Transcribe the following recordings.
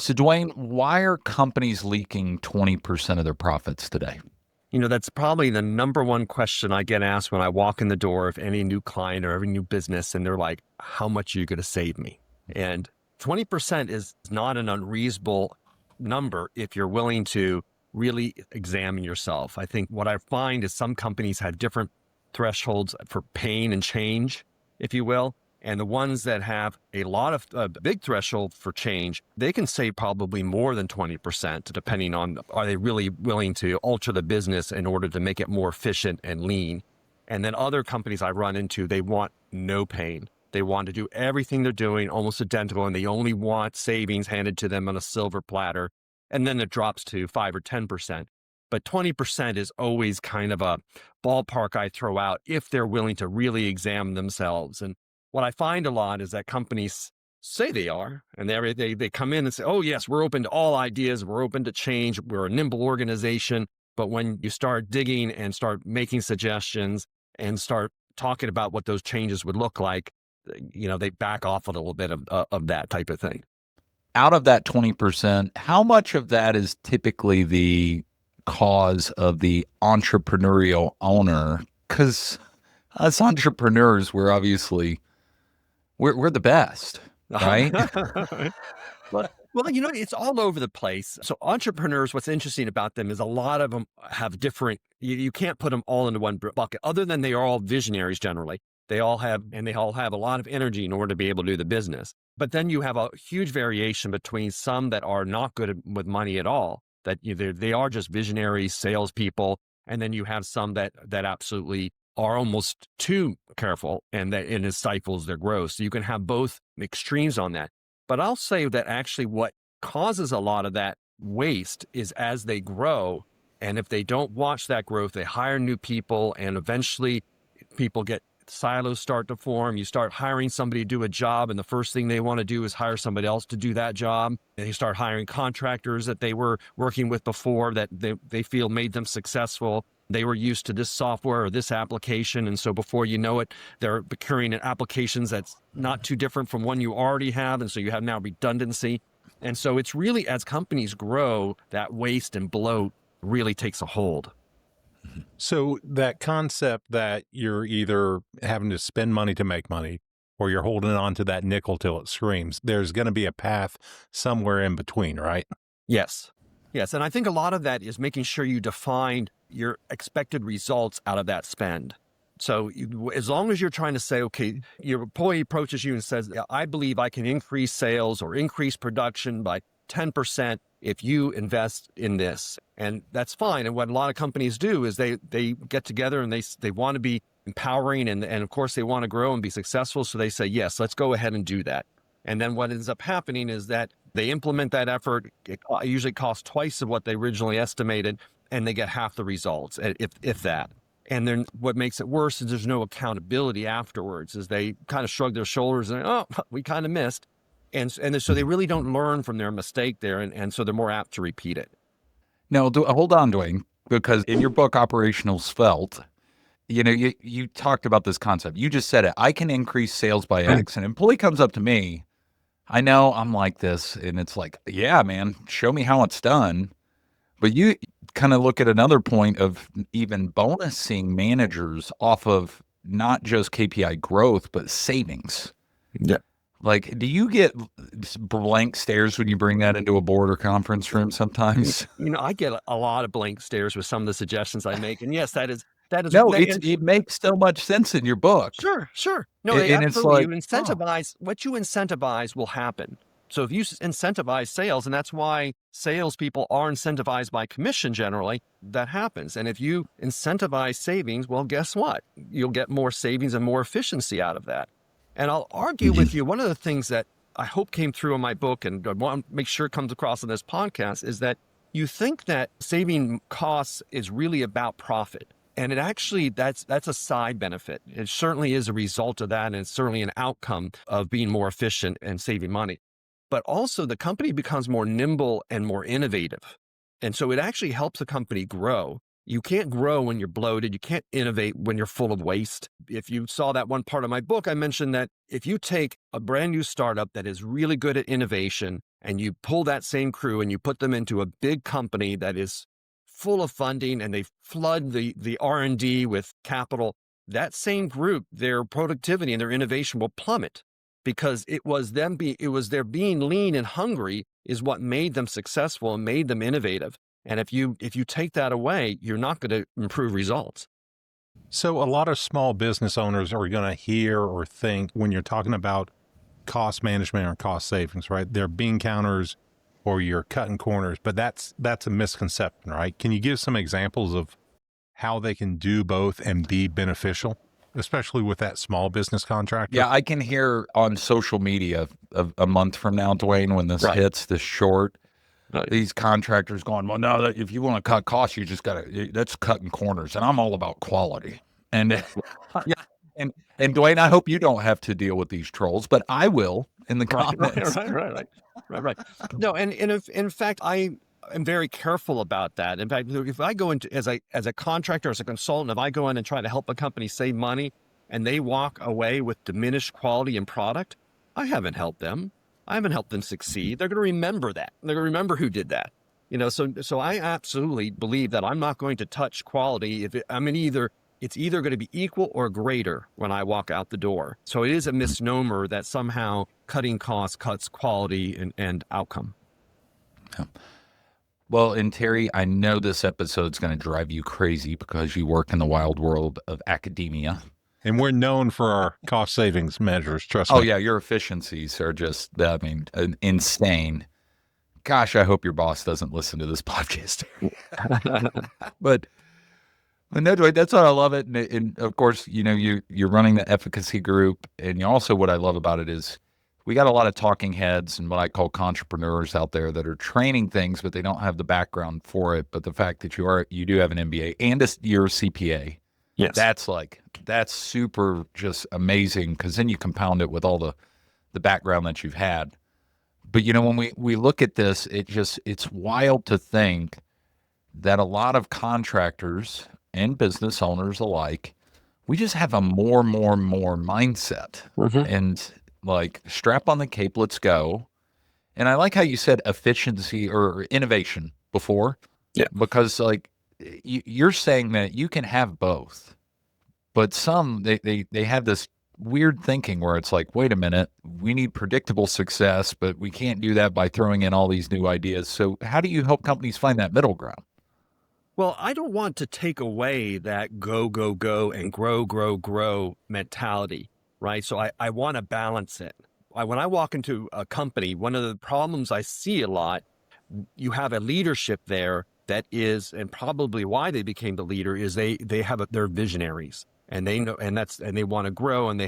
So, Duane, why are companies leaking 20% of their profits today? That's probably the number one question I get asked when I walk in the door of any new client or every new business. And they're like, how much are you going to save me? And 20% is not an unreasonable number if you're willing to really examine yourself. I think what I find is some companies have different thresholds for pain and change, if you will. And the ones that have a lot of big threshold for change, they can save probably more than 20%, depending on, are they really willing to alter the business in order to make it more efficient and lean? And then other companies I run into, they want no pain. They want to do everything they're doing almost identical, and they only want savings handed to them on a silver platter. And then it drops to 5 or 10%. But 20% is always kind of a ballpark I throw out if they're willing to really examine themselves. And what I find a lot is that companies say they are, and they come in and say, oh, yes, we're open to all ideas. We're open to change. We're a nimble organization. But when you start digging and start making suggestions and start talking about what those changes would look like, they back off a little bit of that type of thing. Out of that 20%, how much of that is typically the cause of the entrepreneurial owner? Because us entrepreneurs, we're obviously we're the best, right? Well, it's all over the place. So entrepreneurs, what's interesting about them is a lot of them have different, you can't put them all into one bucket, other than they are all visionaries generally. They all have a lot of energy in order to be able to do the business. But then you have a huge variation between some that are not good with money at all, that they are just visionary salespeople. And then you have some that absolutely are almost too careful, and it stifles their growth. So you can have both extremes on that. But I'll say that actually what causes a lot of that waste is as they grow. And if they don't watch that growth, they hire new people, and eventually people silos start to form. You start hiring somebody to do a job, and the first thing they want to do is hire somebody else to do that job. And they start hiring contractors that they were working with before that they feel made them successful. They were used to this software or this application. And so before you know it, they're procuring applications that's not too different from one you already have. And so you have now redundancy. And so it's really, as companies grow, that waste and bloat really takes a hold. So that concept that you're either having to spend money to make money, or you're holding on to that nickel till it screams, there's going to be a path somewhere in between, right? Yes. Yes. And I think a lot of that is making sure you define your expected results out of that spend. So as long as you're trying to say, okay, your employee approaches you and says, yeah, I believe I can increase sales or increase production by 10% if you invest in this. And that's fine. And what a lot of companies do is they get together and they want to be empowering, and of course they want to grow and be successful. So they say, yes, let's go ahead and do that. And then what ends up happening is that they implement that effort. It usually costs twice of what they originally estimated, and they get half the results, if that. And then what makes it worse is there's no accountability afterwards, as they kind of shrug their shoulders and, oh, we kind of missed. And so they really don't learn from their mistake there. And so they're more apt to repeat it. Now, hold on, Duane, because in your book, Operational Svelte, you talked about this concept. You just said it. I can increase sales by X. An employee comes up to me. I know I'm like this. And it's like, yeah, man, show me how it's done. But you kind of look at another point of even bonusing managers off of not just KPI growth, but savings. Yeah. Like, do you get blank stares when you bring that into a board or conference room sometimes? I get a lot of blank stares with some of the suggestions I make. And yes, that is. No, it makes so much sense in your book. Sure. No, and absolutely. It's like, you incentivize, what you incentivize will happen. So if you incentivize sales, and that's why salespeople are incentivized by commission generally, that happens. And if you incentivize savings, well, guess what? You'll get more savings and more efficiency out of that. And I'll argue with you, one of the things that I hope came through in my book, and I want to make sure it comes across in this podcast, is that you think that saving costs is really about profit. And it actually, that's a side benefit. It certainly is a result of that, and it's certainly an outcome of being more efficient and saving money. But also the company becomes more nimble and more innovative. And so it actually helps the company grow. You can't grow when you're bloated. You can't innovate when you're full of waste. If you saw that one part of my book, I mentioned that if you take a brand new startup that is really good at innovation and you pull that same crew and you put them into a big company that is full of funding and they flood the R&D with capital, that same group, their productivity and their innovation will plummet because it was their being lean and hungry is what made them successful and made them innovative. And if you take that away, you're not going to improve results. So a lot of small business owners are going to hear or think when you're talking about cost management or cost savings, right? They're bean counters or you're cutting corners, but that's a misconception, right? Can you give some examples of how they can do both and be beneficial, especially with that small business contractor? Yeah, I can hear on social media a month from now, Duane, when this hits, this short, these contractors going, well, no, if you want to cut costs, you just got to, that's cutting corners. And I'm all about quality. And and Duane, I hope you don't have to deal with these trolls, but I will in the comments. Right. No, and in fact, I am very careful about that. In fact, if I go into as a contractor, as a consultant, if I go in and try to help a company save money and they walk away with diminished quality and product, I haven't helped them. I haven't helped them succeed. They're going to remember that. They're going to remember who did that. So I absolutely believe that I'm not going to touch quality. It's either going to be equal or greater when I walk out the door. So it is a misnomer that somehow cutting costs cuts quality and outcome. Yeah. Well, and Terry, I know this episode's going to drive you crazy because you work in the wild world of academia. And we're known for our cost savings measures, trust me. Oh, yeah, your efficiencies are just, insane. Gosh, I hope your boss doesn't listen to this podcast. But no, Dwight, that's what I love it. And of course, you're running the Efficacy group. And also what I love about it is we got a lot of talking heads and what I call entrepreneurs out there that are training things, but they don't have the background for it. But the fact that you do have an MBA and you're a CPA. Yes. That's super just amazing because then you compound it with all the background that you've had. But, when we look at this, it's wild to think that a lot of contractors and business owners alike, we just have a more mindset and like strap on the cape, let's go. And I like how you said efficiency or innovation before. Yeah. Because like you're saying that you can have both, but some, they have this weird thinking where it's like, wait a minute, we need predictable success, but we can't do that by throwing in all these new ideas. So how do you help companies find that middle ground? Well, I don't want to take away that go, and grow mentality, right? So I want to balance it. When I walk into a company, one of the problems I see a lot, you have a leadership there that is, and probably why they became the leader is they're visionaries and they know, and they want to grow and they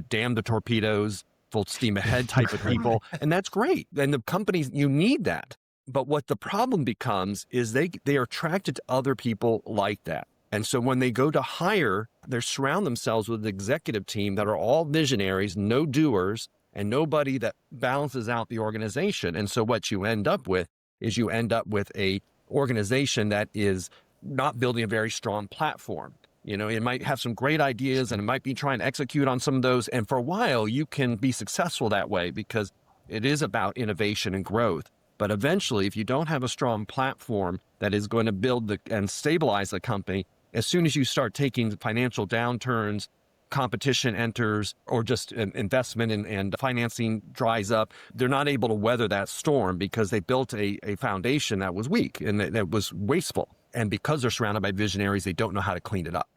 damn the torpedoes, full steam ahead type of people. And that's great. And the companies, you need that. But what the problem becomes is they are attracted to other people like that. And so when they go to hire, they surround themselves with an executive team that are all visionaries, no doers, and nobody that balances out the organization. And so what you end up with is a organization that is not building a very strong platform. It might have some great ideas and it might be trying to execute on some of those. And for a while, you can be successful that way because it is about innovation and growth. But eventually, if you don't have a strong platform that is going to build and stabilize the company, as soon as you start taking financial downturns, competition enters, or just investment and financing dries up, they're not able to weather that storm because they built a foundation that was weak and that was wasteful. And because they're surrounded by visionaries, they don't know how to clean it up.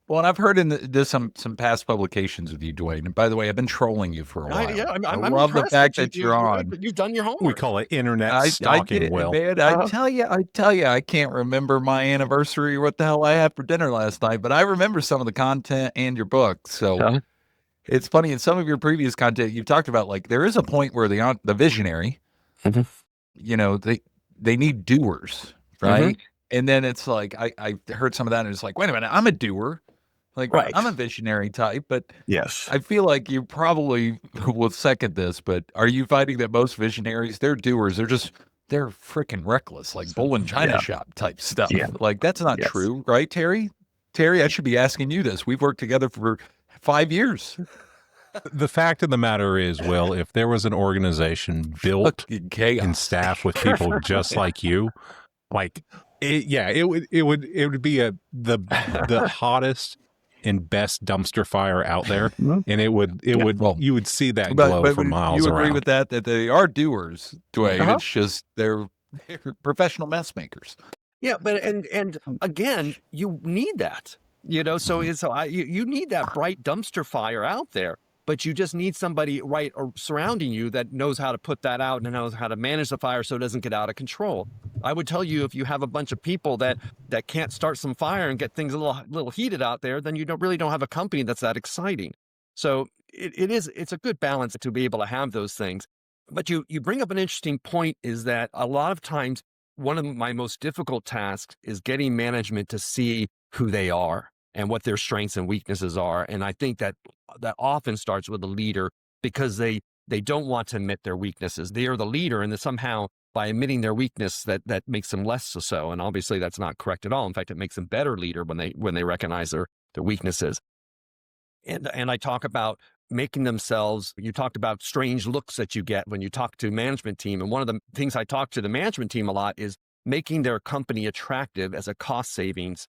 Well, and I've heard there's some past publications with you, Duane. And by the way, I've been trolling you for a while. I love the fact that you're on. You've done your homework. We call it internet stalking, Will. Man, I tell you, I can't remember my anniversary or what the hell I had for dinner last night, but I remember some of the content and your book. So it's funny. In some of your previous content, you've talked about like there is a point where the visionary, they need doers, right? And then it's like I heard some of that, and it's like, wait a minute, I'm a doer. Like, right. I'm a visionary type, but yes, I feel like you probably will second this, but are you finding that most visionaries, they're doers, they're they're freaking reckless, like bull in China Yeah. shop type stuff. Yeah. Like that's not Yes. true, right, Terry? Terry, I should be asking you this. We've worked together for 5 years. The fact of the matter is, Will, if there was an organization built Fucking and chaos. staffed with people just like you, like it would be the hottest and best dumpster fire out there, and Well, you would see that but glow for miles you agree around. with that they are doers, Duane. Uh-huh. It's just they're professional mess makers. Yeah, but and again, you need that, you need that bright dumpster fire out there, but you just need somebody surrounding you that knows how to put that out and knows how to manage the fire so it doesn't get out of control. I would tell you, if you have a bunch of people that can't start some fire and get things a little heated out there, then you don't have a company that's that exciting. So it's a good balance to be able to have those things. But you bring up an interesting point, is that a lot of times one of my most difficult tasks is getting management to see who they are and what their strengths and weaknesses are. And I think that often starts with a leader, because they don't want to admit their weaknesses. They are the leader, and somehow by admitting their weakness, that makes them less so. And obviously that's not correct at all. In fact, it makes them better leader when they recognize their weaknesses. And I talk about making themselves, you talked about strange looks that you get when you talk to management team. And one of the things I talk to the management team a lot is making their company attractive as a cost savings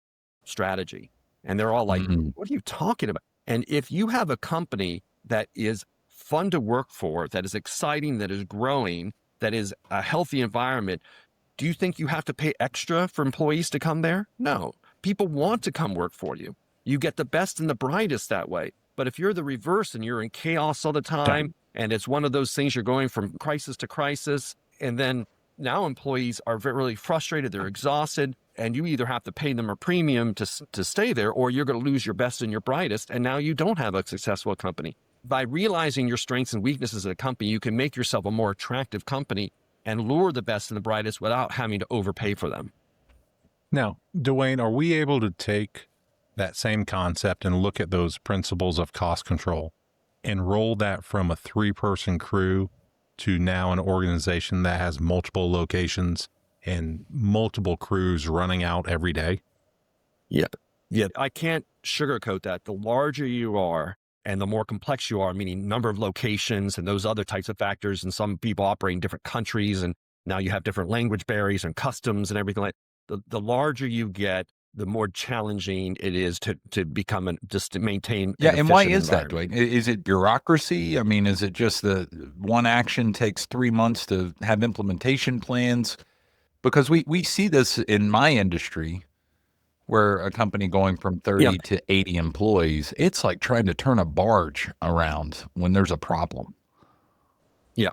strategy. And they're all like, what are you talking about? And if you have a company that is fun to work for, that is exciting, that is growing, that is a healthy environment, do you think you have to pay extra for employees to come there? No. People want to come work for you. You get the best and the brightest that way. But if you're the reverse and you're in chaos all the time, and it's one of those things, you're going from crisis to crisis, and then now employees are really frustrated, they're exhausted, and you either have to pay them a premium to stay there, or you're going to lose your best and your brightest, and now you don't have a successful company. By realizing your strengths and weaknesses of a company, you can make yourself a more attractive company and lure the best and the brightest without having to overpay for them. Now, Duane, are we able to take that same concept and look at those principles of cost control and roll that from a 3-person crew to now an organization that has multiple locations and multiple crews running out every day? Yeah. I can't sugarcoat that. The larger you are and the more complex you are, meaning number of locations and those other types of factors, and some people operate in different countries, and now you have different language barriers and customs and everything like that. The larger you get, the more challenging it is to become just to maintain. Yeah, and why is that, Duane? Is it bureaucracy? I mean, is it just the one action takes 3 months to have implementation plans? Because we see this in my industry, where a company going from 30 to 80 employees, it's like trying to turn a barge around when there's a problem. Yeah.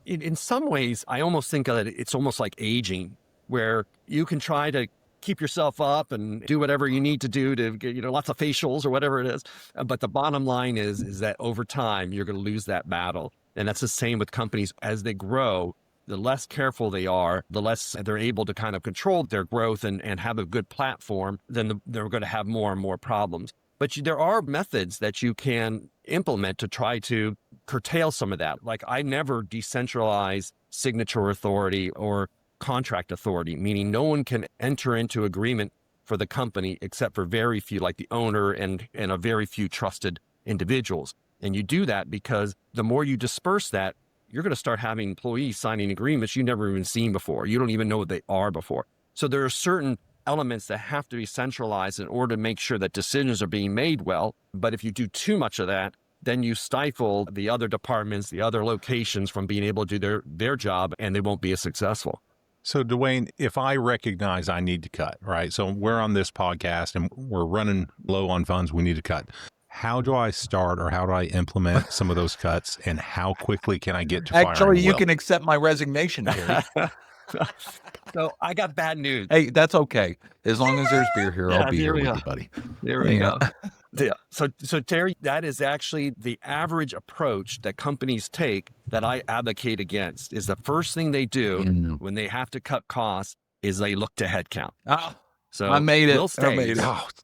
In some ways, I almost think that it's almost like aging, where you can try to keep yourself up and do whatever you need to do to get, lots of facials or whatever it is. But the bottom line is that over time, you're going to lose that battle. And that's the same with companies. As they grow, the less careful they are, the less they're able to kind of control their growth and have a good platform, then they're going to have more and more problems. But there are methods that you can implement to try to curtail some of that. Like, I never decentralize signature authority or contract authority, meaning no one can enter into agreement for the company except for very few, like the owner and a very few trusted individuals. And you do that because the more you disperse that, you're going to start having employees signing agreements you've never even seen before. You don't even know what they are before. So there are certain elements that have to be centralized in order to make sure that decisions are being made well. But if you do too much of that, then you stifle the other departments, the other locations from being able to do their job, and they won't be as successful. So, Duane, if I recognize I need to cut, right? So we're on this podcast and we're running low on funds, we need to cut. How do I start, or how do I implement some of those cuts, and how quickly can I get to firing Actually, you Will? can accept my resignation, Terry. So I got bad news. Hey, that's okay. As long as there's beer here, I'll be here with go. you, buddy. There we go. Yeah. So Terry, that is actually the average approach that companies take that I advocate against. Is the first thing they do when they have to cut costs is they look to headcount. Oh, So I made it. Will I made it. stays,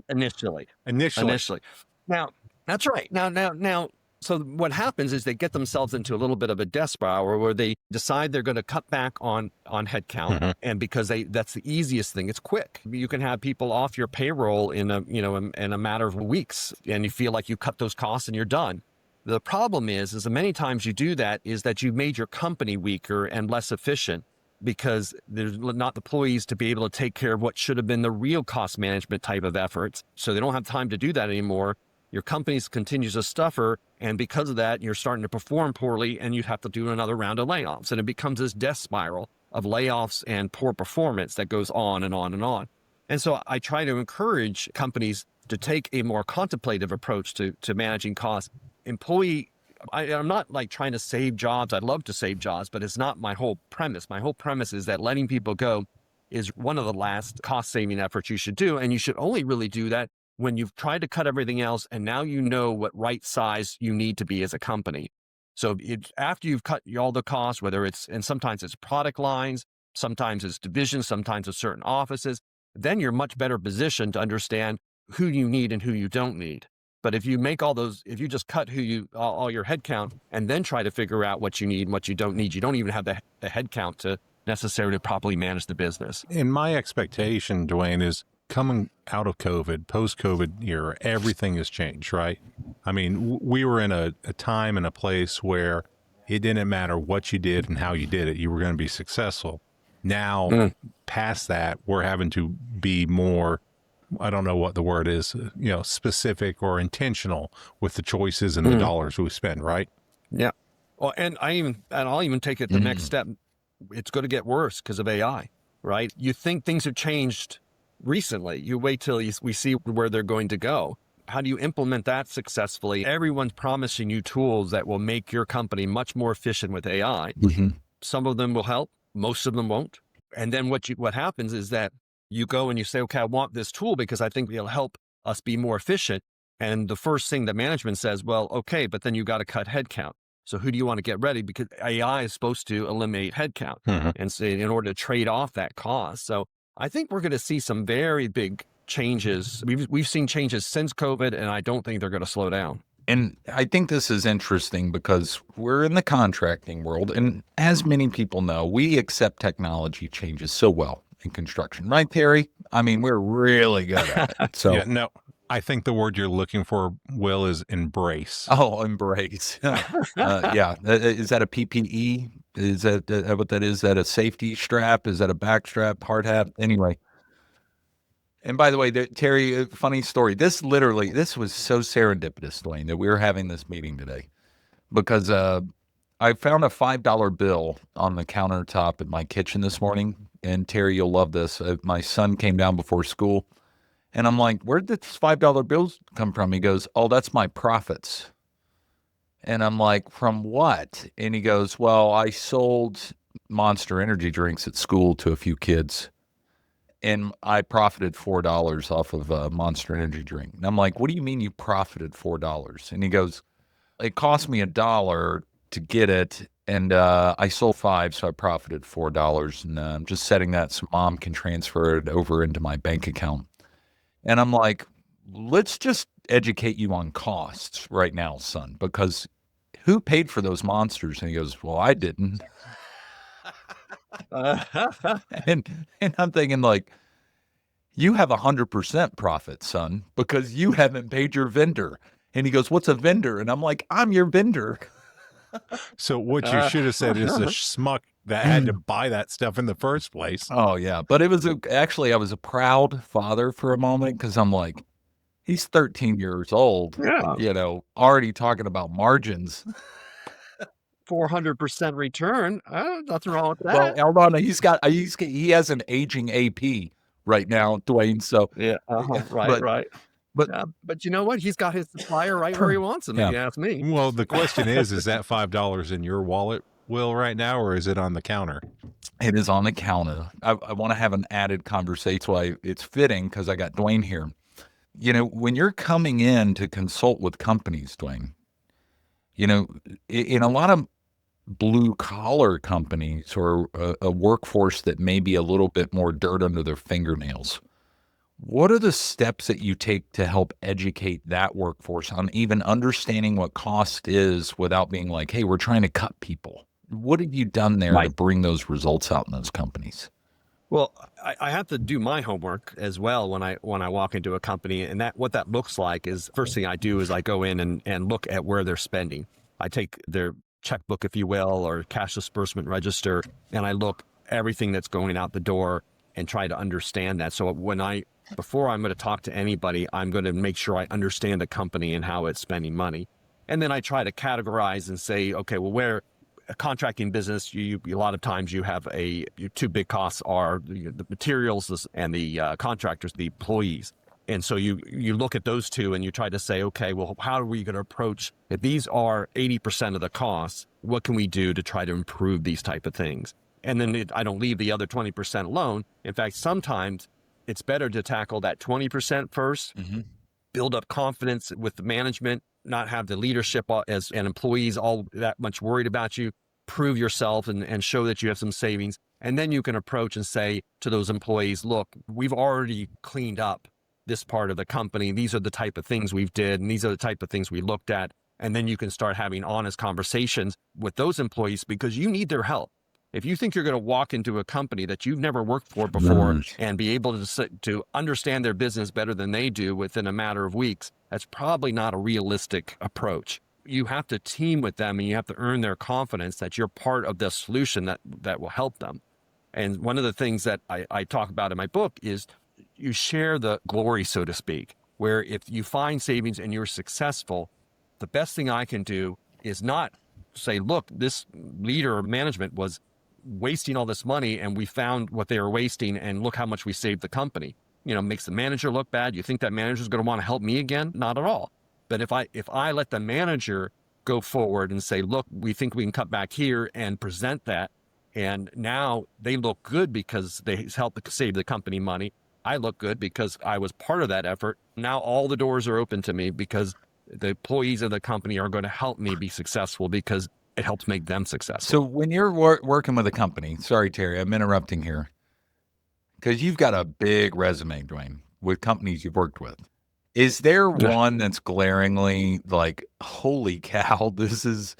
initially. Initially. Now, that's right. Now, So what happens is they get themselves into a little bit of a death spiral where they decide they're going to cut back on headcount. And because that's the easiest thing, it's quick. You can have people off your payroll in a matter of weeks, and you feel like you cut those costs and you're done. The problem is that many times you do that is that you've made your company weaker and less efficient because there's not the employees to be able to take care of what should have been the real cost management type of efforts. So they don't have time to do that anymore. Your company continues to suffer, and because of that, you're starting to perform poorly, and you have to do another round of layoffs. And it becomes this death spiral of layoffs and poor performance that goes on and on and on. And so I try to encourage companies to take a more contemplative approach to managing costs. I'm not like trying to save jobs. I'd love to save jobs, but it's not my whole premise. My whole premise is that letting people go is one of the last cost-saving efforts you should do, and you should only really do that when you've tried to cut everything else and now you know what right size you need to be as a company. So after you've cut all the costs, and sometimes it's product lines, sometimes it's divisions, sometimes it's certain offices, then you're much better positioned to understand who you need and who you don't need. But if you just cut all your headcount and then try to figure out what you need and what you don't need, you don't even have the headcount to necessarily properly manage the business. And my expectation, Duane, is coming out of COVID, post-COVID era, everything has changed, right? I mean, we were in a time and a place where it didn't matter what you did and how you did it, you were going to be successful. Now, past that, we're having to be more, I don't know what the word is, specific or intentional with the choices and the dollars we spend, right? Yeah. Well, and I'll even take it the next step. It's going to get worse because of AI, right? You think things have changed recently. You wait till we see where they're going to go. How do you implement that successfully? Everyone's promising you tools that will make your company much more efficient with AI. Some of them will help. Most of them won't. And then what happens is that you go and you say, okay, I want this tool because I think it'll help us be more efficient. And the first thing that management says, well, okay, but then you got to cut headcount. So who do you want to get ready? Because AI is supposed to eliminate headcount and so in order to trade off that cost. So I think we're going to see some very big changes. We've seen changes since COVID, and I don't think they're going to slow down. And I think this is interesting because we're in the contracting world, and as many people know, we accept technology changes so well in construction, right, Terry? I mean, we're really good at it. So yeah, no, I think the word you're looking for, Will, is embrace. Oh, embrace. Yeah. Is that a PPE? Is that what that is? Is that a safety strap? Is that a back strap, hard hat? Anyway. And by the way, Terry, funny story. This was so serendipitous, Duane, that we were having this meeting today because I found a $5 bill on the countertop at my kitchen this morning. And Terry, you'll love this. My son came down before school. And I'm like, where'd this $5 bills come from? He goes, oh, that's my profits. And I'm like, from what? And he goes, well, I sold Monster energy drinks at school to a few kids, and I profited $4 off of a Monster energy drink. And I'm like, what do you mean you profited $4? And he goes, it cost me $1 to get it, and I sold 5, so I profited $4. And I'm just setting that so Mom can transfer it over into my bank account. And I'm like, let's just educate you on costs right now, son, because who paid for those monsters? And he goes, well, I didn't. and I'm thinking, like, you have 100% profit, son, because you haven't paid your vendor. And he goes, what's a vendor? And I'm like, I'm your vendor. So what you should have said is a schmuck that had to buy that stuff in the first place. Oh, yeah. But it was actually, I was a proud father for a moment because I'm like, he's 13 years old, already talking about margins. 400% return. Nothing wrong with that. Well, hold on. He has an aging AP right now, Duane. So yeah, right. But you know what? He's got his supplier right where he wants him, if you ask me. Well, the question is that $5 in your wallet, Will, right now, or is it on the counter? It is on the counter. I want to have an added conversation. That's why it's fitting because I got Duane here. When you're coming in to consult with companies, Duane, in a lot of blue collar companies or a workforce that may be a little bit more dirt under their fingernails, What are the steps that you take to help educate that workforce on even understanding what cost is without being like, hey, we're trying to cut people? What have you done there to Right. bring those results out in those companies? Well, I have to do my homework as well when I walk into a company, and that what that looks like is first thing I do is I go in and look at where they're spending. I take their checkbook, if you will, or cash disbursement register, and I look everything that's going out the door and try to understand that. So before I'm going to talk to anybody, I'm going to make sure I understand the company and how it's spending money, and then I try to categorize and say, okay, well, where a contracting business, a lot of times you have your two big costs are the materials and the contractors, the employees. And so you look at those two and you try to say, okay, well, how are we going to approach, if these are 80% of the costs, what can we do to try to improve these type of things? And then I don't leave the other 20% alone. In fact, sometimes it's better to tackle that 20% first, build up confidence with the management, not have the leadership and employees all that much worried about you, prove yourself and show that you have some savings. And then you can approach and say to those employees, look, we've already cleaned up this part of the company. These are the type of things we've did, and these are the type of things we looked at. And then you can start having honest conversations with those employees because you need their help. If you think you're going to walk into a company that you've never worked for before and be able to understand their business better than they do within a matter of weeks, that's probably not a realistic approach. You have to team with them and you have to earn their confidence that you're part of the solution that will help them. And one of the things that I talk about in my book is you share the glory, so to speak, where if you find savings and you're successful, the best thing I can do is not say, look, this leader or management was wasting all this money and we found what they were wasting and look how much we saved the company. Makes the manager look bad. You think that manager is going to want to help me again? Not at all. But if I let the manager go forward and say, look, we think we can cut back here and present that, and now they look good because they helped save the company money. I look good because I was part of that effort. Now all the doors are open to me because the employees of the company are going to help me be successful because it helps make them successful. So when you're working with a company, sorry, Terry, I'm interrupting here because you've got a big resume, Duane, with companies you've worked with. Is there one that's glaringly like, holy cow, this is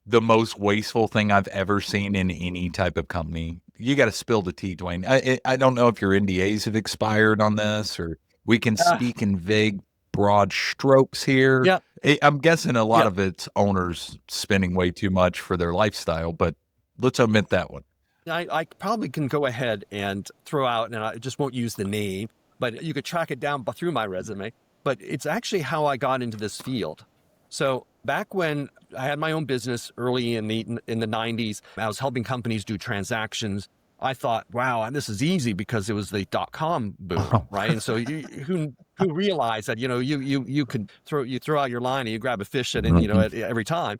the most wasteful thing I've ever seen in any type of company? You got to spill the tea, Duane. I don't know if your NDAs have expired on this or we can speak in vague, broad strokes here. Yeah. I'm guessing a lot of it's owners spending way too much for their lifestyle, but let's omit that one. I probably can go ahead and throw out, and I just won't use the name, but you could track it down through my resume. But it's actually how I got into this field. So back when I had my own business early in the 90s, I was helping companies do transactions. I thought, wow, this is easy because it was the .com boom, right? And so who realized that you could throw out your line and you grab a fish at every time.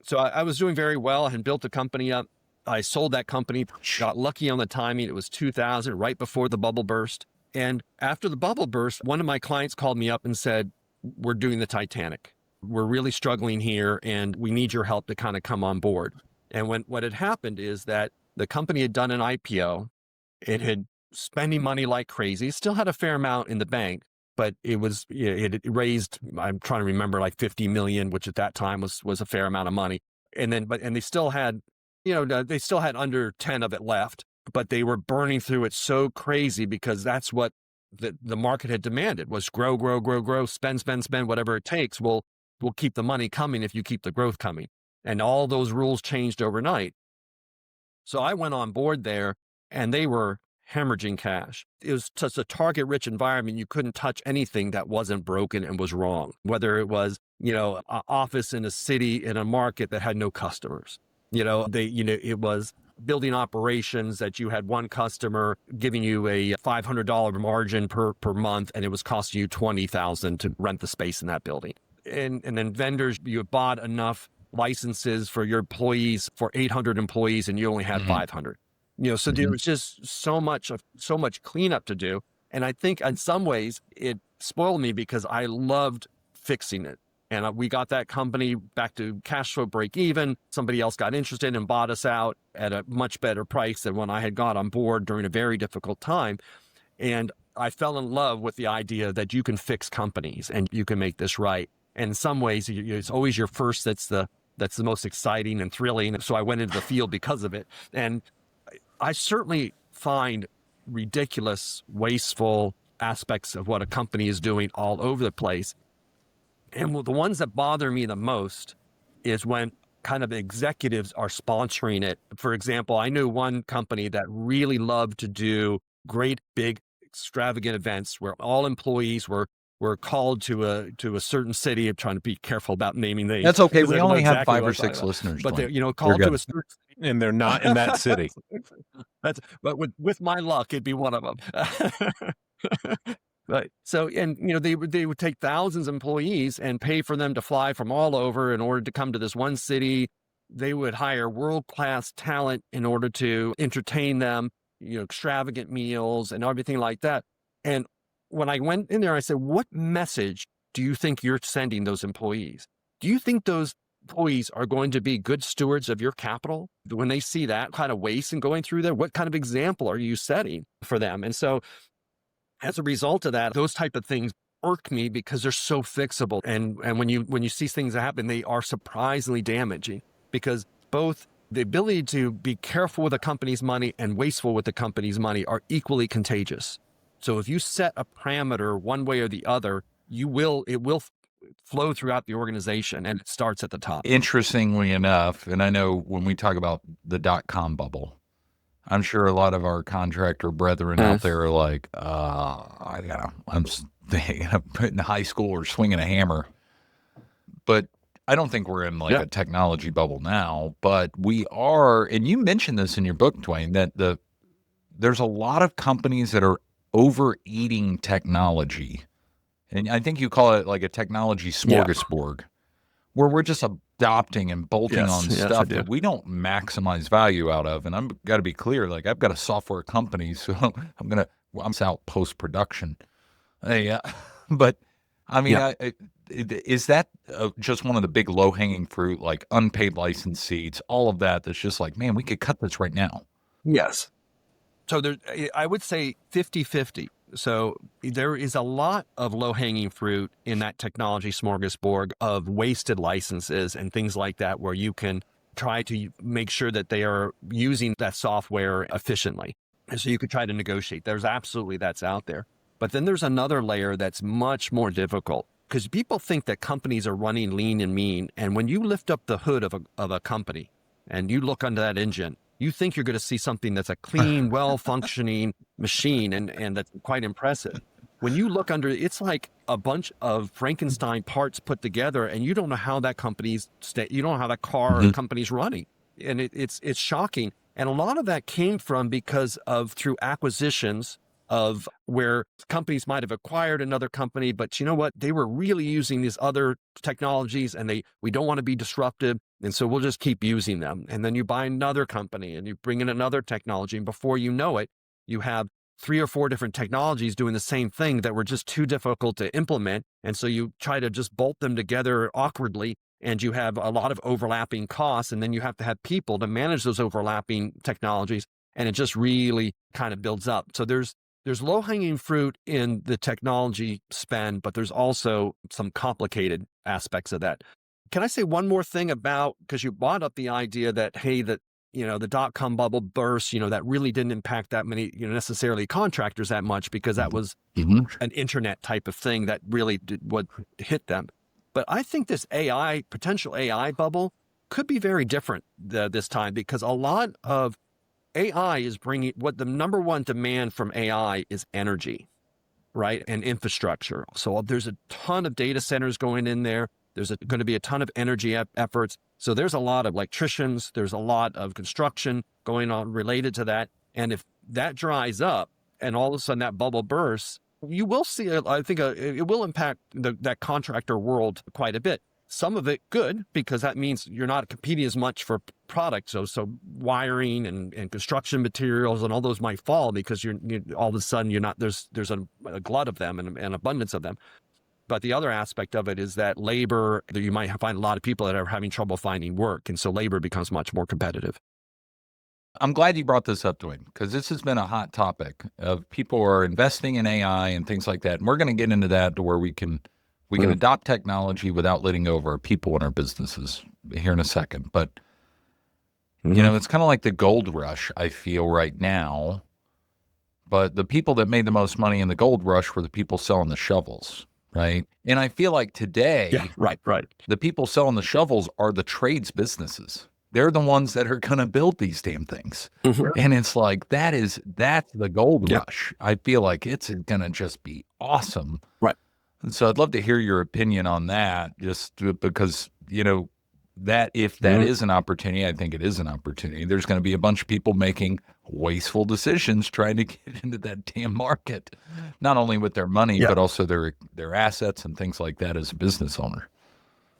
So I was doing very well. I had built the company up. I sold that company, got lucky on the timing. It was 2000, right before the bubble burst. And after the bubble burst, one of my clients called me up and said, we're doing the Titanic. We're really struggling here and we need your help to kind of come on board. And what had happened is that the company had done an IPO. It had spending money like crazy. It still had a fair amount in the bank, but it raised, I'm trying to remember, like 50 million, which at that time was a fair amount of money. And they still had, they still had under 10 of it left, but they were burning through it so crazy because that's what the market had demanded was grow, spend, whatever it takes. We'll keep the money coming if you keep the growth coming. And all those rules changed overnight. So I went on board there and they were hemorrhaging cash. It was such a target-rich environment. You couldn't touch anything that wasn't broken and was wrong, whether it was, an office in a city in a market that had no customers. It was building operations that you had one customer giving you a $500 margin per month, and it was costing you $20,000 to rent the space in that building. And then vendors, you bought enough licenses for your employees for 800 employees, and you only had 500. So there was just so much cleanup to do. And I think in some ways it spoiled me because I loved fixing it. And we got that company back to cash flow break even. Somebody else got interested and bought us out at a much better price than when I had got on board during a very difficult time. And I fell in love with the idea that you can fix companies and you can make this right. And in some ways, it's always your first that's the most exciting and thrilling. So I went into the field because of it. And I certainly find ridiculous, wasteful aspects of what a company is doing all over the place. And the ones that bother me the most is when kind of executives are sponsoring it. For example, I knew one company that really loved to do great, big, extravagant events where all employees were called to a certain city. I'm trying to be careful about naming names. That's okay. 'cause We I know only have exactly 5 what or I'm talking 6 about. listeners. But they're, Dwayne. called You're to good. a certain And they're not in that city. but with my luck, it'd be one of them. Right. So, and they would take thousands of employees and pay for them to fly from all over in order to come to this one city. They would hire world-class talent in order to entertain them, extravagant meals and everything like that. And when I went in there, I said, what message do you think you're sending those employees? Do you think those employees are going to be good stewards of your capital when they see that kind of waste and going through there? What kind of example are you setting for them? And so as a result of that, those type of things irk me because they're so fixable. And when you see things that happen, they are surprisingly damaging, because both the ability to be careful with a company's money and wasteful with the company's money are equally contagious. So if you set a parameter one way or the other, it will flow throughout the organization, and it starts at the top. Interestingly enough, and I know when we talk about the dot-com bubble, I'm sure a lot of our contractor brethren out there are like, I'm in high school or swinging a hammer. But I don't think we're in like a technology bubble now, but we are. And you mentioned this in your book, Duane, that there's a lot of companies that are overeating technology. And I think you call it like a technology smorgasbord, where we're just adopting and bolting on stuff that we don't maximize value out of. And I've got to be clear, like I've got a software company, so I'm out post-production. But I mean, is that just one of the big low-hanging fruit, like unpaid license seats, all of that, that's just like, man, we could cut this right now? Yes. So I would say 50-50. So there is a lot of low-hanging fruit in that technology smorgasbord of wasted licenses and things like that, where you can try to make sure that they are using that software efficiently. And so you could try to negotiate. That's out there. But then there's another layer that's much more difficult, because people think that companies are running lean and mean. And when you lift up the hood of a company and you look under that engine, you think you're going to see something that's a clean, well-functioning machine, and that's quite impressive. When you look under, it's like a bunch of Frankenstein parts put together, and you don't know how that you don't know how that car or company's running. And it's shocking. And a lot of that came from through acquisitions of where companies might have acquired another company, but you know what? They were really using these other technologies, and we don't want to be disruptive. And so we'll just keep using them. And then you buy another company and you bring in another technology. And before you know it, you have 3 or 4 different technologies doing the same thing that were just too difficult to implement. And so you try to just bolt them together awkwardly, and you have a lot of overlapping costs. And then you have to have people to manage those overlapping technologies. And it just really kind of builds up. So there's low-hanging fruit in the technology spend, but there's also some complicated aspects of that. Can I say one more thing because you brought up the idea that, hey, that, the dot-com bubble burst, that really didn't impact that many, necessarily contractors that much, because that was an internet type of thing that really did what hit them. But I think this potential AI bubble could be very different this time, because a lot of AI is bringing, what the number one demand from AI is energy, right? And infrastructure. So there's a ton of data centers going in there. There's going to be a ton of energy efforts. So there's a lot of electricians. There's a lot of construction going on related to that. And if that dries up and all of a sudden that bubble bursts, you will see, I think it will impact that contractor world quite a bit. Some of it good, because that means you're not competing as much for products. So wiring and construction materials and all those might fall, because you all of a sudden you're not, there's a glut of them and an abundance of them. But the other aspect of it is that labor, that you might find a lot of people that are having trouble finding work. And so labor becomes much more competitive. I'm glad you brought this up, Dwayne, because this has been a hot topic of people are investing in AI and things like that. And we're going to get into that to where we can adopt technology without letting go of our people and our businesses here in a second. But it's kind of like the gold rush, I feel right now. But the people that made the most money in the gold rush were the people selling the shovels, right? And I feel like today, right. the people selling the shovels are the trades businesses. They're the ones that are going to build these damn things. And it's like, that's the gold rush. I feel like it's going to just be awesome. Right. And so I'd love to hear your opinion on that, just because, that if that is an opportunity, I think it is an opportunity. There's going to be a bunch of people making wasteful decisions trying to get into that damn market, not only with their money, but also their assets and things like that as a business owner.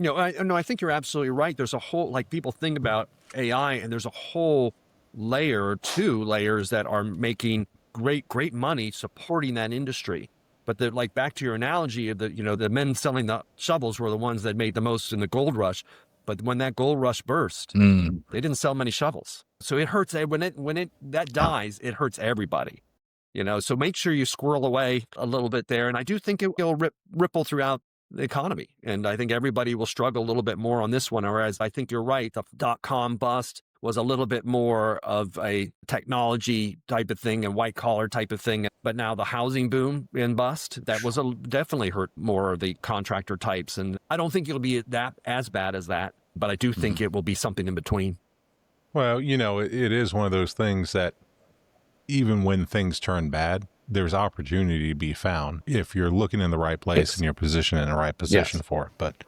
I think you're absolutely right. There's a whole, like, people think about AI and there's a whole layer or two layers that are making great money supporting that industry. But like, back to your analogy of the men selling the shovels were the ones that made the most in the gold rush. But when that gold rush burst, they didn't sell many shovels. So it hurts when that dies, it hurts everybody. So make sure you squirrel away a little bit there. And I do think it will ripple throughout the economy. And I think everybody will struggle a little bit more on this one. Whereas I think you're right, the .com bust was a little bit more of a technology type of thing and white collar type of thing. But now the housing boom and bust, that was definitely hurt more of the contractor types. And I don't think it'll be as bad as that, but I do think it will be something in between. Well, it is one of those things that even when things turn bad, there's opportunity to be found if you're looking in the right place and you're positioned in the right position for it. But,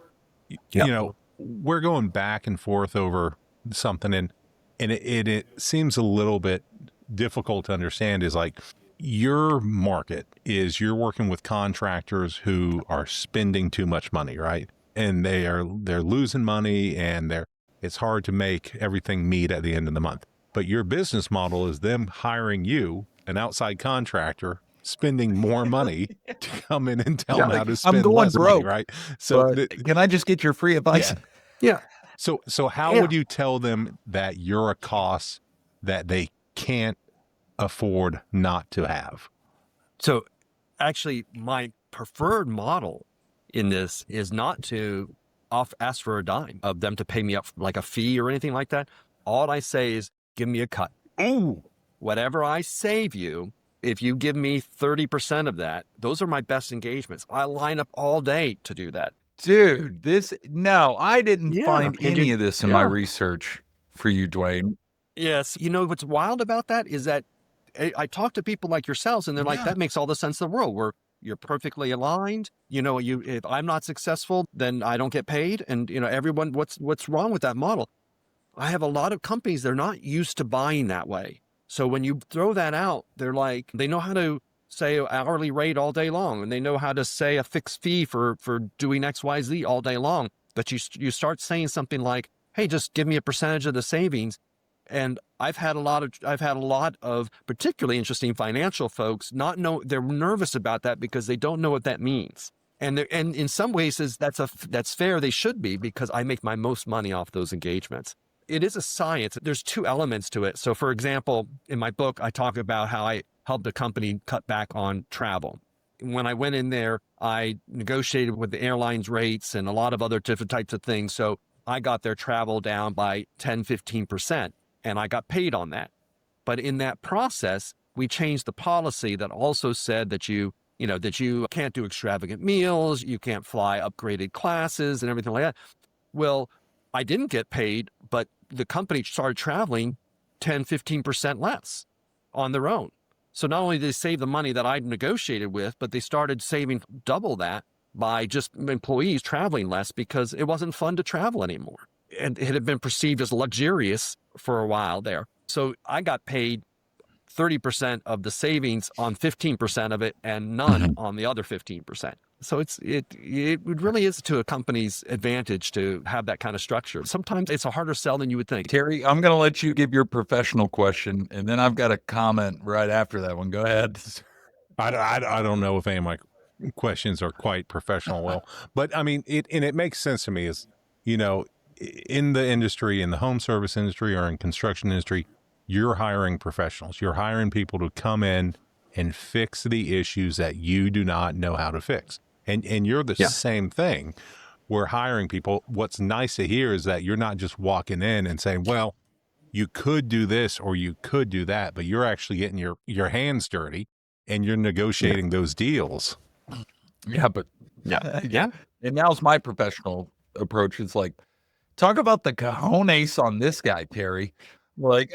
we're going back and forth over something, and it seems a little bit difficult to understand. Is like, your market is, you're working with contractors who are spending too much money, right? And they're losing money, and it's hard to make everything meet at the end of the month. But your business model is them hiring you, an outside contractor, spending more money to come in and tell them how to spend less money, right? So can I just get your free advice? Yeah. So how would you tell them that you're a cost that they can't afford not to have? So actually, my preferred model in this is not to ask for a dime of them to pay me up like a fee or anything like that. All I say is, give me a cut. Ooh. Whatever I save you, if you give me 30% of that, those are my best engagements. I line up all day to do that. Dude, I didn't find any of this in my research for you, Dwayne. Yes. What's wild about that is that I talk to people like yourselves, and they're like, that makes all the sense in the world. Where you're perfectly aligned. If I'm not successful, then I don't get paid. And, everyone, what's wrong with that model? I have a lot of companies, they're not used to buying that way. So when you throw that out, they're like, they know how to say hourly rate all day long, and they know how to say a fixed fee for doing X, Y, Z all day long. But you start saying something like, hey, just give me a percentage of the savings. And I've had a lot of particularly interesting financial folks they're nervous about that because they don't know what that means. And in some ways that's fair. They should be, because I make my most money off those engagements. It is a science. There's two elements to it. So for example, in my book, I talk about how I helped a company cut back on travel. When I went in there, I negotiated with the airlines rates and a lot of other different types of things. So I got their travel down by 10, 15%, and I got paid on that. But in that process, we changed the policy that also said that you can't do extravagant meals, you can't fly upgraded classes and everything like that. Well, I didn't get paid, but the company started traveling 10, 15% less on their own. So not only did they save the money that I'd negotiated with, but they started saving double that by just employees traveling less, because it wasn't fun to travel anymore. And it had been perceived as luxurious for a while there. So I got paid 30% of the savings on 15% of it, and none on the other 15%. So it really is to a company's advantage to have that kind of structure. Sometimes it's a harder sell than you would think. Terry, I'm going to let you give your professional question, and then I've got a comment right after that one. Go ahead. I don't know if any of my questions are quite professional. Well, but I mean, it makes sense to me is, in the industry, in the home service industry or in construction industry, you're hiring professionals. You're hiring people to come in and fix the issues that you do not know how to fix. And you're the same thing. We're hiring people. What's nice to hear is that you're not just walking in and saying, well, you could do this or you could do that, but you're actually getting your hands dirty and you're negotiating those deals. Yeah, but Yeah. And now's my professional approach. It's like, talk about the cojones on this guy, Terry. Like,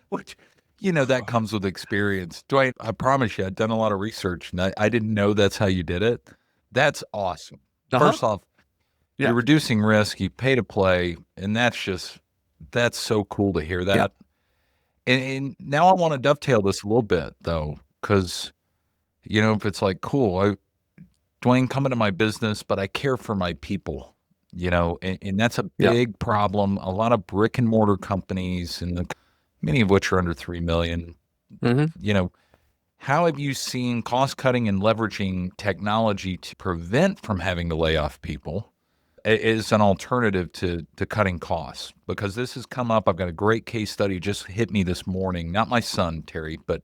which, that comes with experience. Duane, I promise you, I've done a lot of research and I didn't know that's how you did it. That's awesome. First off, you're reducing risk, you pay to play, and that's so cool to hear that. And now I want to dovetail this a little bit, though, because, if it's like, cool, Duane, come into my business, but I care for my people, and that's a big problem. A lot of brick and mortar companies, and many of which are under 3 million, how have you seen cost cutting and leveraging technology to prevent from having to lay off people is an alternative to cutting costs? Because this has come up. I've got a great case study just hit me this morning, not my son, Terry, but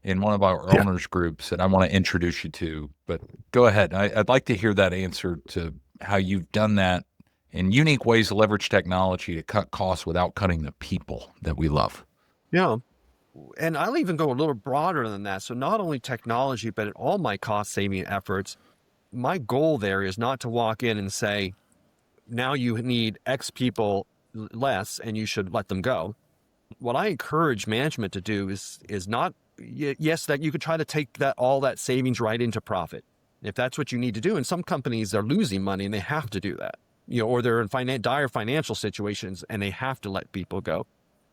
in one of our owners groups that I want to introduce you to. But go ahead. I'd like to hear that answer to how you've done that in unique ways to leverage technology to cut costs without cutting the people that we love. Yeah. And I'll even go a little broader than that. So not only technology, but in all my cost saving efforts, my goal there is not to walk in and say, now you need X people less and you should let them go. What I encourage management to do is not, yes, that you could try to take all that savings right into profit, if that's what you need to do. And some companies are losing money and they have to do that, or they're in dire financial situations and they have to let people go.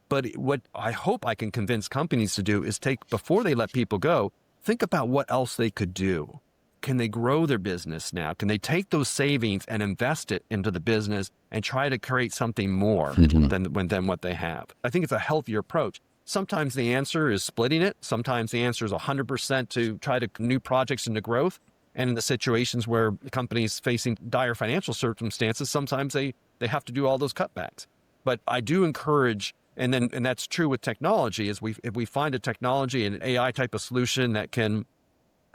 But what I hope I can convince companies to do is before they let people go, think about what else they could do. Can they grow their business now? Can they take those savings and invest it into the business and try to create something more than what they have? I think it's a healthier approach. Sometimes the answer is splitting it. Sometimes the answer is 100% to try to new projects into growth. And in the situations where companies facing dire financial circumstances, sometimes they have to do all those cutbacks. But I do encourage, and that's true with technology, if we find a technology and an AI type of solution that can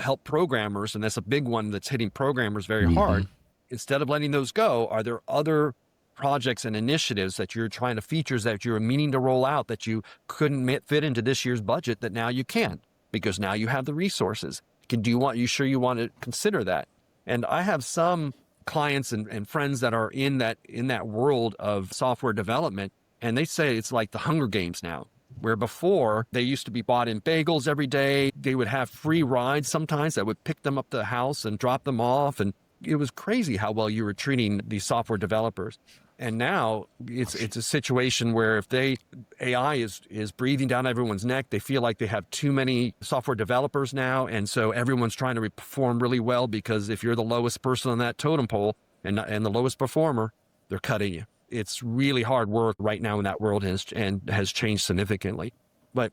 help programmers, and that's a big one that's hitting programmers very hard, instead of letting those go, are there other projects and initiatives that you're trying to features that you're meaning to roll out that you couldn't fit into this year's budget that now you can, because now you have the resources? You sure you want to consider that? And I have some clients and friends that are in that world of software development, and they say it's like the Hunger Games now, where before they used to be bought in bagels every day. They would have free rides sometimes that would pick them up to the house and drop them off. And it was crazy how well you were treating these software developers. And now it's a situation where if AI is breathing down everyone's neck, they feel like they have too many software developers now. And so everyone's trying to perform really well, because if you're the lowest person on that totem pole and the lowest performer, they're cutting you. It's really hard work right now in that world has changed significantly. But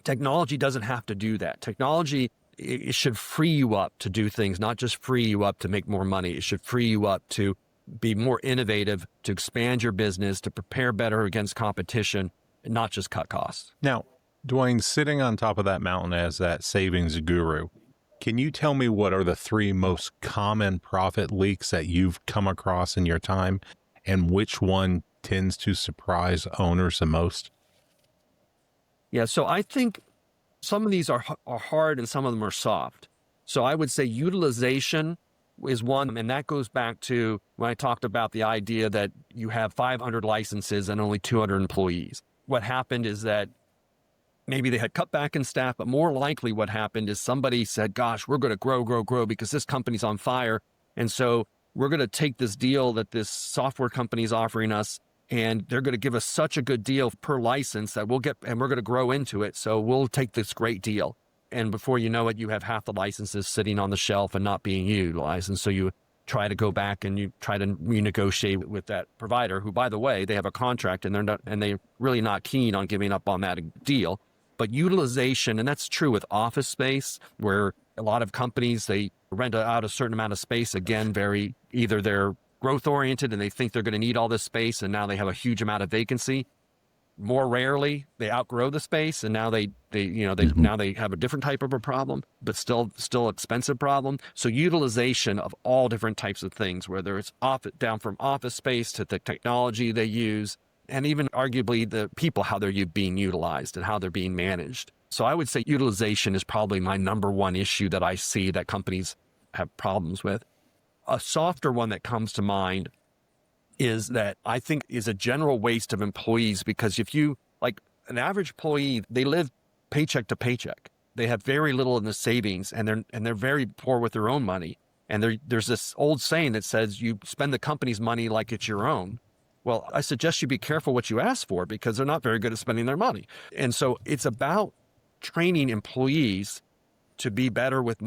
technology doesn't have to do that. Technology, it should free you up to do things, not just free you up to make more money. It should free you up to be more innovative, to expand your business, to prepare better against competition, and not just cut costs. Now, Duane, sitting on top of that mountain as that savings guru, can you tell me what are the 3 most common profit leaks that you've come across in your time, and which one tends to surprise owners the most? Yeah, so I think some of these are hard and some of them are soft. So I would say utilization is one, and that goes back to when I talked about the idea that you have 500 licenses and only 200 employees. What happened is that maybe they had cut back in staff, but more likely what happened is somebody said, gosh, we're going to grow because this company's on fire. And so we're going to take this deal that this software company is offering us, and they're going to give us such a good deal per license that we're going to grow into it. So we'll take this great deal. And before you know it, you have half the licenses sitting on the shelf and not being utilized. And so you try to go back and you try to renegotiate with that provider, who, by the way, they have a contract and they're really not keen on giving up on that deal. But utilization, and that's true with office space, where a lot of companies, they rent out a certain amount of space. Again, either they're growth oriented and they think they're going to need all this space, and now they have a huge amount of vacancy. More rarely, they outgrow the space, and now they Mhm. now they have a different type of a problem, but still expensive problem. So utilization of all different types of things, whether it's down from office space to the technology they use, and even arguably the people, how they're being utilized and how they're being managed. So I would say utilization is probably my number one issue that I see that companies have problems with. A softer one that comes to mind is that I think is a general waste of employees, because if you like an average employee, they live paycheck to paycheck. They have very little in the savings, and they're very poor with their own money. And there's this old saying that says you spend the company's money like it's your own. Well, I suggest you be careful what you ask for, because they're not very good at spending their money. And so it's about training employees to be better with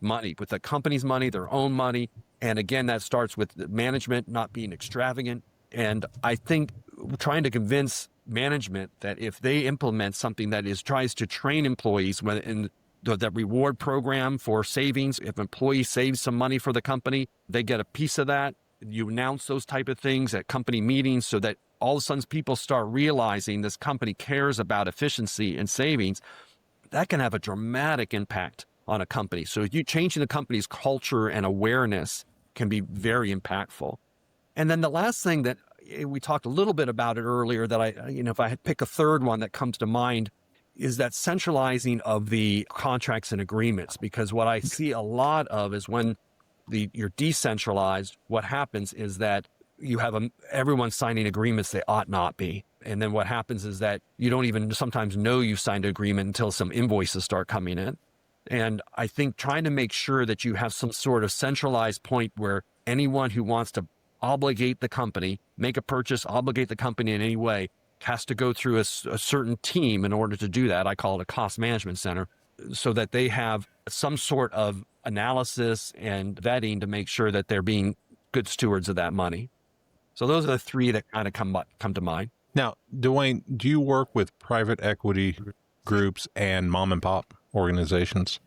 money, with the company's money, their own money. And again, that starts with the management not being extravagant. And I think trying to convince management that if they implement something that tries to train employees in that reward program for savings, if employees save some money for the company, they get a piece of that. You announce those type of things at company meetings so that all of a sudden people start realizing this company cares about efficiency and savings. That can have a dramatic impact on a company. So you changing the company's culture and awareness can be very impactful. And then the last thing that we talked a little bit about it earlier, that if I had pick a third one that comes to mind, is that centralizing of the contracts and agreements. Because what I see a lot of is when you're decentralized, what happens is that you have everyone signing agreements they ought not be. And then what happens is that you don't even sometimes know you've signed an agreement until some invoices start coming in. And I think trying to make sure that you have some sort of centralized point where anyone who wants to obligate the company, make a purchase, obligate the company in any way, has to go through a certain team in order to do that. I call it a cost management center, so that they have some sort of analysis and vetting to make sure that they're being good stewards of that money. So those are the three that kind of come to mind. Now, Duane, do you work with private equity groups and mom and pop organizations?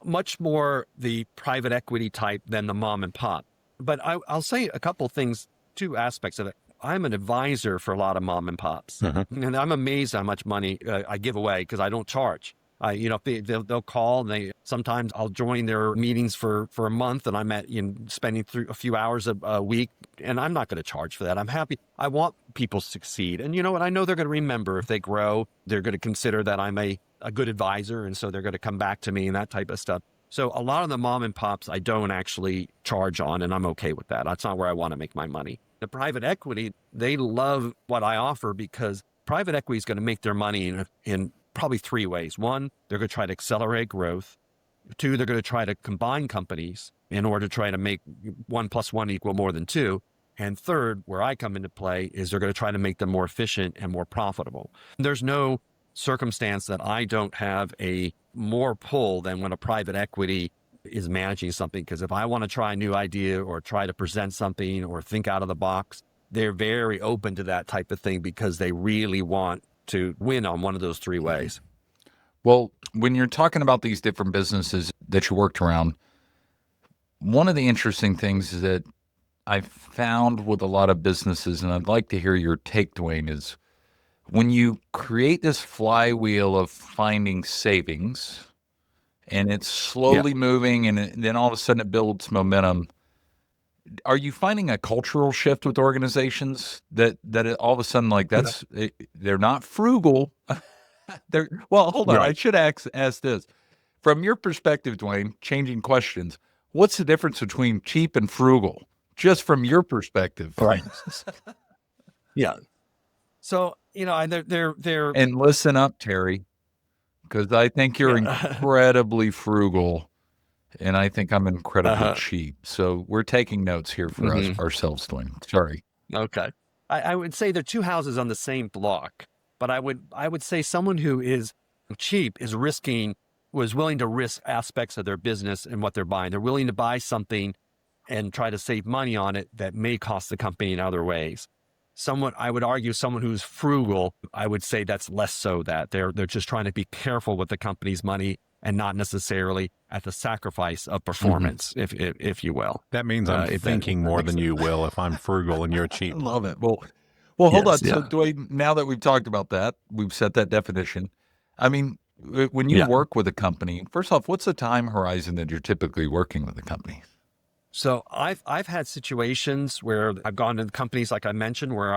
Much more the private equity type than the mom and pop. But I'll say a couple things, two aspects of it. I'm an advisor for a lot of mom and pops, and I'm amazed how much money I give away because I don't charge. They'll call, and sometimes I'll join their meetings for a month, and I'm spending a few hours a week, and I'm not going to charge for that. I'm happy. I want people to succeed, and you know what? I know they're going to remember if they grow. They're going to consider that I'm a good advisor, and so they're going to come back to me and that type of stuff. So a lot of the mom and pops I don't actually charge on, and I'm okay with that. That's not where I want to make my money. The private equity, they love what I offer because private equity is going to make their money in probably three ways. One, they're going to try to accelerate growth. Two, they're going to try to combine companies in order to try to make 1 + 1 equal more than 2. And third, where I come into play, is they're going to try to make them more efficient and more profitable. There's no circumstance that I don't have a more pull than when a private equity is managing something. Because if I want to try a new idea or try to present something or think out of the box, they're very open to that type of thing because they really want to win on one of those three ways. Well, when you're talking about these different businesses that you worked around, one of the interesting things is that I've found with a lot of businesses, and I'd like to hear your take, Duane, is when you create this flywheel of finding savings and it's slowly moving and then all of a sudden it builds momentum, are you finding a cultural shift with organizations that all of a sudden, like, they're not frugal? Hold on. Right. I should ask this. From your perspective, Duane, changing questions, what's the difference between cheap and frugal? Just from your perspective. Right. Yeah. So, they're And listen up, Terry, because I think you're incredibly frugal and I think I'm incredibly cheap. So we're taking notes here for ourselves, Duane. Sorry. Okay. I would say they're two houses on the same block, but I would say someone who is cheap is willing to risk aspects of their business and what they're buying. They're willing to buy something and try to save money on it that may cost the company in other ways. I would argue someone who's frugal, I would say that's less so, that they're just trying to be careful with the company's money and not necessarily at the sacrifice of performance, if you will. That means I'm thinking more than you will if I'm frugal and you're cheap. I love it. Well, Well, hold on. Yes. So, Yeah. Duane, now that we've talked about that, we've set that definition. I mean, when you Yeah. work with a company, first off, what's the time horizon that you're typically working with a company? So I've had situations where I've gone to companies like I mentioned where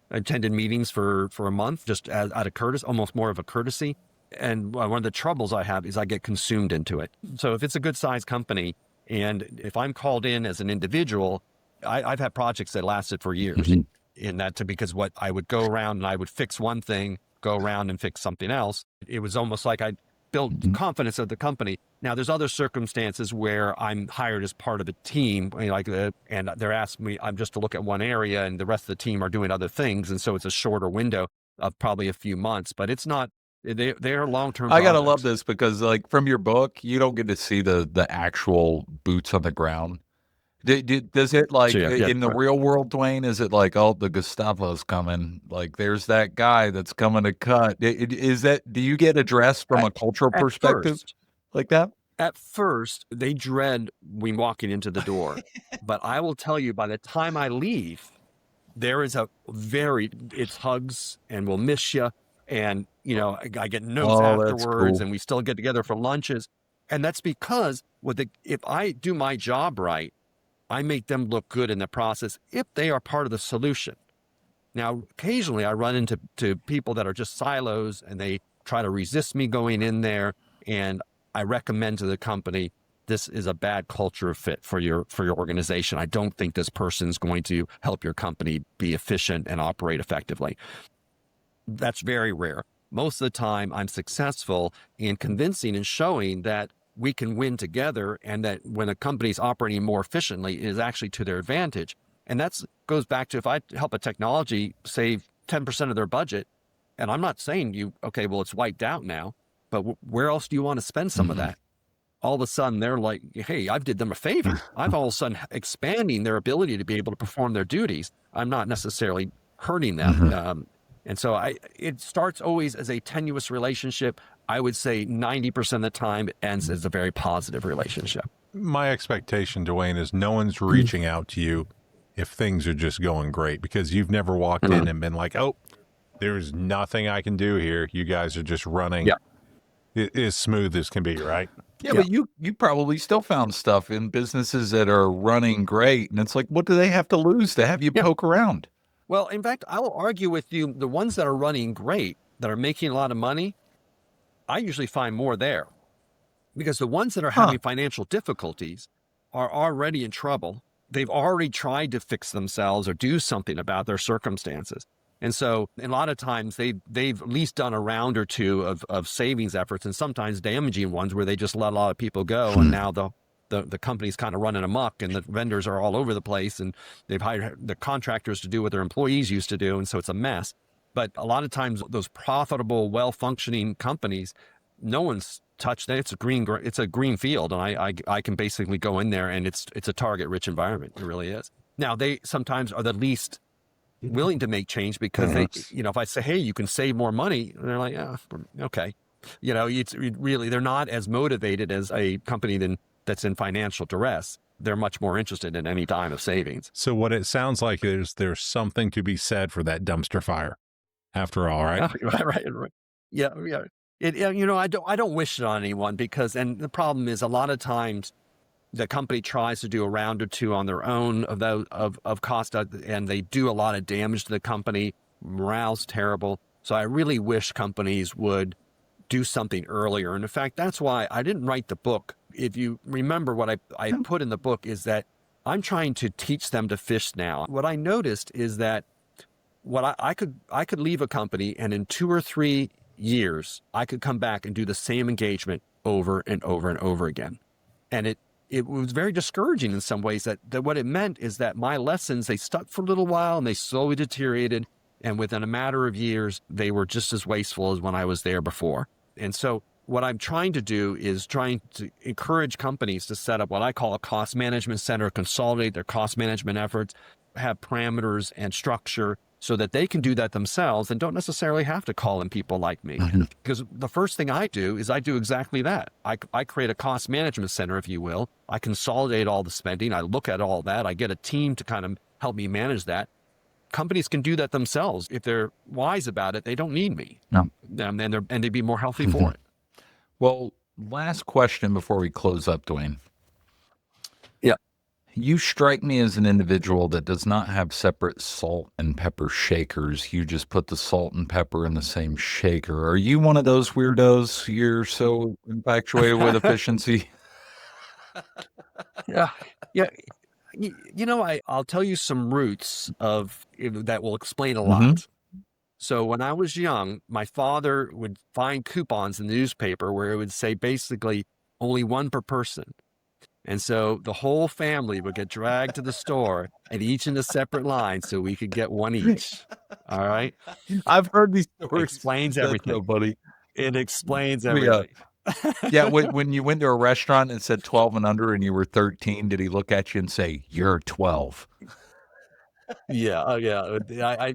attended meetings for a month just out of courtesy, almost more of a courtesy. And one of the troubles I have is I get consumed into it. So if it's a good sized company and if I'm called in as an individual, I've had projects that lasted for years in that because what I would go around and I would fix one thing, go around and fix something else. It was almost like I built confidence of the company. Now, there's other circumstances where I'm hired as part of a team, and they're asking me, I'm just to look at one area, and the rest of the team are doing other things, and so it's a shorter window of probably a few months. But it's not; they're long-term I gotta love projects. this because, like, from your book, you don't get to see the actual boots on the ground. Does it, So like, yeah, in the real world, Duane? Is it like, oh, the Gestapo's coming? Like, there's that guy that's coming to cut. Is that? Do you get addressed from at, a cultural at perspective first, like that? at first, they dread me walking into the door, but I will tell you, by the time I leave, there is it's hugs and we'll miss you. And, I get notes Oh, that's afterwards cool. and we still get together for lunches. And that's because if I do my job right, I make them look good in the process if they are part of the solution. Now, occasionally I run into people that are just silos and they try to resist me going in there. And I recommend to the company, this is a bad culture fit for your organization. I don't think this person's going to help your company be efficient and operate effectively. That's very rare. Most of the time I'm successful in convincing and showing that we can win together and that when a company's operating more efficiently, it is actually to their advantage. And that goes back to if I help a technology save 10% of their budget, and I'm not saying okay, well, it's wiped out now, but where else do you want to spend some of that? All of a sudden they're like, hey, I've did them a favor. I've all of a sudden expanding their ability to be able to perform their duties. I'm not necessarily hurting them. And so it starts always as a tenuous relationship. I would say 90% of the time it ends as a very positive relationship. My expectation, Duane, is no one's reaching out to you if things are just going great, because you've never walked in and been like, oh, there's nothing I can do here. You guys are just running as smooth as can be, right? Yeah, but you probably still found stuff in businesses that are running great, and it's like, what do they have to lose to have you poke around? Well, in fact, I will argue with you, the ones that are running great, that are making a lot of money, I usually find more there. Because the ones that are having financial difficulties are already in trouble. They've already tried to fix themselves or do something about their circumstances. And so a lot of times they've at least done a round or two of savings efforts, and sometimes damaging ones where they just let a lot of people go. And now the company's kind of running amok and the vendors are all over the place and they've hired the contractors to do what their employees used to do. And so it's a mess. But a lot of times those profitable, well-functioning companies, no one's touched it. It's a green field. And I can basically go in there and it's a target rich environment. It really is. Now they sometimes are the least willing to make change because they, if I say, hey, you can save more money, they're like, yeah, okay. They're not as motivated as a company that's in financial duress. They're much more interested in any time of savings. So what it sounds like is there's something to be said for that dumpster fire after all, right? Right. Yeah. I don't wish it on anyone and the problem is a lot of times the company tries to do a round or two on their own of cost, and they do a lot of damage to the company. Morale's terrible. So I really wish companies would do something earlier. And in fact, that's why I didn't write the book. If you remember what I put in the book is that I'm trying to teach them to fish now. What I noticed is that I could leave a company and in 2 or 3 years, I could come back and do the same engagement over and over and over again. And it was very discouraging in some ways that what it meant is that my lessons, they stuck for a little while and they slowly deteriorated. And within a matter of years, they were just as wasteful as when I was there before. And so what I'm trying to do is trying to encourage companies to set up what I call a cost management center, consolidate their cost management efforts, have parameters and structure so that they can do that themselves and don't necessarily have to call in people like me. Because the first thing I do is I do exactly that. I create a cost management center, if you will. I consolidate all the spending. I look at all that. I get a team to kind of help me manage that. companies can do that themselves. If they're wise about it, they don't need me. No. And they'd be more healthy for it. Well, last question before we close up, Duane. Yeah. You strike me as an individual that does not have separate salt and pepper shakers. You just put the salt and pepper in the same shaker. Are you one of those weirdos? You're so infatuated with efficiency. Yeah. Yeah. I'll tell you some roots that will explain a lot. So when I was young, my father would find coupons in the newspaper where it would say basically only one per person. And so the whole family would get dragged to the store and each in a separate line so we could get one each. All right. I've heard these stories. Explains That's everything. so funny. It explains everything. Yeah, when you went to a restaurant and said 12 and under and you were 13, did he look at you and say, "You're 12"? Yeah. Oh, yeah.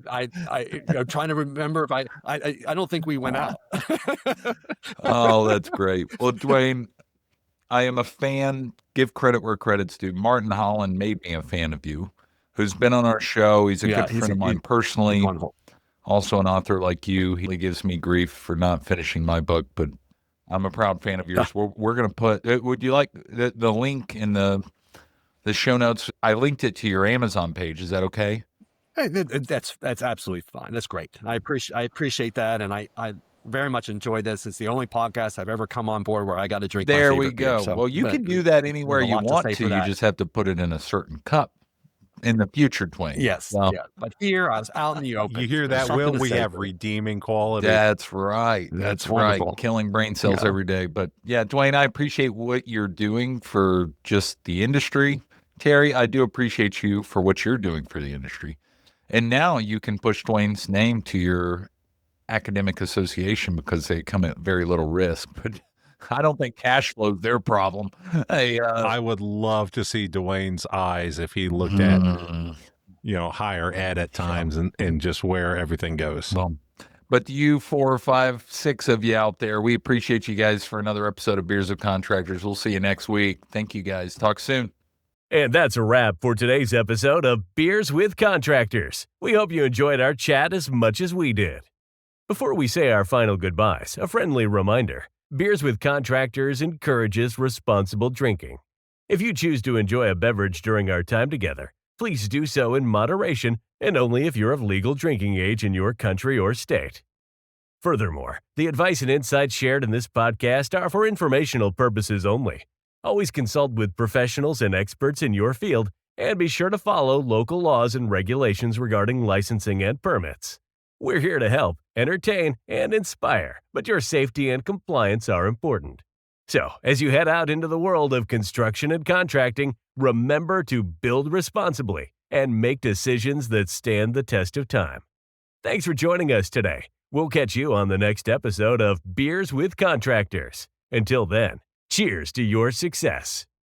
I'm trying to remember if I don't think we went out. Oh, that's great. Well, Duane, I am a fan. Give credit where credit's due. Martin Holland made me a fan of you, who's been on our show. He's a good friend of mine personally. Wonderful. Also an author like you. He gives me grief for not finishing my book, but I'm a proud fan of yours. We're going to put, would you like the link in the show notes? I linked it to your Amazon page. Is that okay? Hey, that's absolutely fine. That's great. I appreciate that. And I very much enjoyed this. It's the only podcast I've ever come on board where I got to drink. There my we favorite go. beer. So, well, you can do that anywhere you want to. You just have to put it in a certain cup in the future, Duane. Yes. Well, yeah. But here I was out in the open. You hear that, Will? We have redeeming quality. That's right. That's right. wonderful. Killing brain cells every day. But yeah, Duane, I appreciate what you're doing for just the industry. Terry, I do appreciate you for what you're doing for the industry. And now you can push Duane's name to your academic association because they come at very little risk. But I don't think cash flow is their problem. I would love to see Duane's eyes if he looked at, higher ed at times and just where everything goes. Well, but you 4 or 5, 6 of you out there, we appreciate you guys for another episode of Beers with Contractors. We'll see you next week. Thank you guys. Talk soon. And that's a wrap for today's episode of Beers with Contractors. We hope you enjoyed our chat as much as we did. Before we say our final goodbyes, a friendly reminder. Beers with Contractors encourages responsible drinking. If you choose to enjoy a beverage during our time together, please do so in moderation and only if you're of legal drinking age in your country or state. Furthermore, the advice and insights shared in this podcast are for informational purposes only. Always consult with professionals and experts in your field, and be sure to follow local laws and regulations regarding licensing and permits. We're here to help, entertain, and inspire, but your safety and compliance are important. So, as you head out into the world of construction and contracting, remember to build responsibly and make decisions that stand the test of time. Thanks for joining us today. We'll catch you on the next episode of Beers with Contractors. Until then, cheers to your success.